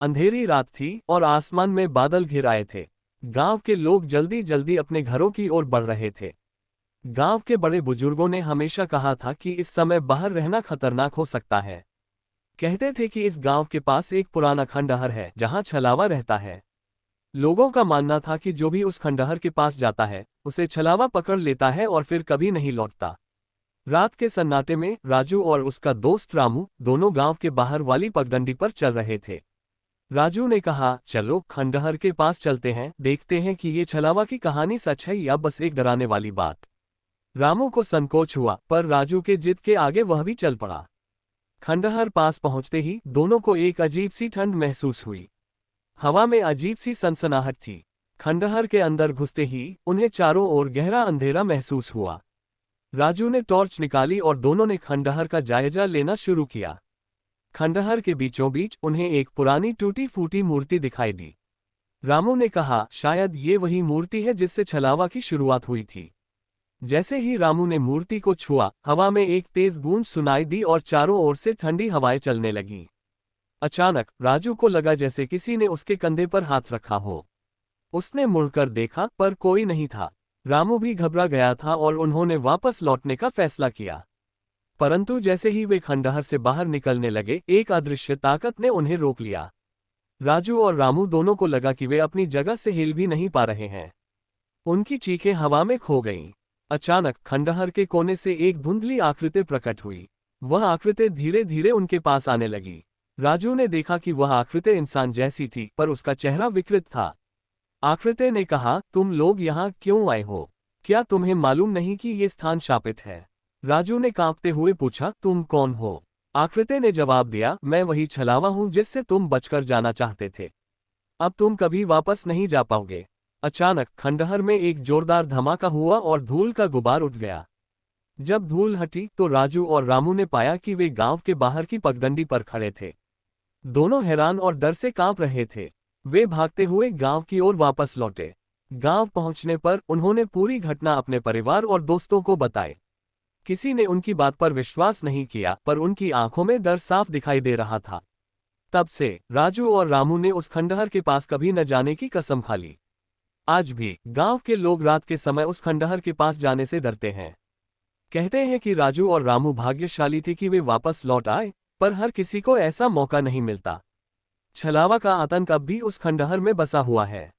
अंधेरी रात थी और आसमान में बादल घिर आए थे। गांव के लोग जल्दी जल्दी अपने घरों की ओर बढ़ रहे थे। गांव के बड़े बुजुर्गों ने हमेशा कहा था कि इस समय बाहर रहना खतरनाक हो सकता है। कहते थे कि इस गांव के पास एक पुराना खंडहर है जहां छलावा रहता है। लोगों का मानना था कि जो भी उस खंडहर के पास जाता है उसे छलावा पकड़ लेता है और फिर कभी नहीं लौटता। रात के सन्नाटे में राजू और उसका दोस्त रामू दोनों गांव के बाहर वाली पगडंडी पर चल रहे थे। राजू ने कहा, चलो खंडहर के पास चलते हैं, देखते हैं कि ये छलावा की कहानी सच है या बस एक डराने वाली बात। रामू को संकोच हुआ, पर राजू के जिद के आगे वह भी चल पड़ा। खंडहर पास पहुंचते ही दोनों को एक अजीब सी ठंड महसूस हुई। हवा में अजीब सी सनसनाहट थी। खंडहर के अंदर घुसते ही उन्हें चारों ओर गहरा अंधेरा महसूस हुआ। राजू ने टॉर्च निकाली और दोनों ने खंडहर का जायजा लेना शुरू किया। खंडहर के बीचों बीच उन्हें एक पुरानी टूटी फूटी मूर्ति दिखाई दी। रामू ने कहा, शायद ये वही मूर्ति है जिससे छलावा की शुरुआत हुई थी। जैसे ही रामू ने मूर्ति को छुआ, हवा में एक तेज गूंज सुनाई दी और चारों ओर से ठंडी हवाएं चलने लगीं। अचानक राजू को लगा जैसे किसी ने उसके कंधे पर हाथ रखा हो। उसने मुड़कर देखा, पर कोई नहीं था। रामू भी घबरा गया था और उन्होंने वापस लौटने का फैसला किया। परंतु जैसे ही वे खंडहर से बाहर निकलने लगे, एक अदृश्य ताकत ने उन्हें रोक लिया। राजू और रामू दोनों को लगा कि वे अपनी जगह से हिल भी नहीं पा रहे हैं। उनकी चीखें हवा में खो गईं। अचानक खंडहर के कोने से एक धुंधली आकृति प्रकट हुई। वह आकृति धीरे धीरे उनके पास आने लगी। राजू ने देखा कि वह आकृति इंसान जैसी थी, पर उसका चेहरा विकृत था। आकृति ने कहा, तुम लोग यहाँ क्यों आए हो? क्या तुम्हें मालूम नहीं कि ये स्थान शापित है? राजू ने कांपते हुए पूछा, तुम कौन हो? आकृति ने जवाब दिया, मैं वही छलावा हूँ जिससे तुम बचकर जाना चाहते थे। अब तुम कभी वापस नहीं जा पाओगे। अचानक खंडहर में एक जोरदार धमाका हुआ और धूल का गुबार उठ गया। जब धूल हटी तो राजू और रामू ने पाया कि वे गांव के बाहर की पगडंडी पर खड़े थे। दोनों हैरान और डर से कांप रहे थे। वे भागते हुए गांव की ओर वापस लौटे। गांव पहुंचने पर उन्होंने पूरी घटना अपने परिवार और दोस्तों को बताई। किसी ने उनकी बात पर विश्वास नहीं किया, पर उनकी आंखों में डर साफ दिखाई दे रहा था। तब से राजू और रामू ने उस खंडहर के पास कभी न जाने की कसम खा ली। आज भी गांव के लोग रात के समय उस खंडहर के पास जाने से डरते हैं। कहते हैं कि राजू और रामू भाग्यशाली थे कि वे वापस लौट आए, पर हर किसी को ऐसा मौका नहीं मिलता। छलावा का आतंक अब भी उस खंडहर में बसा हुआ है।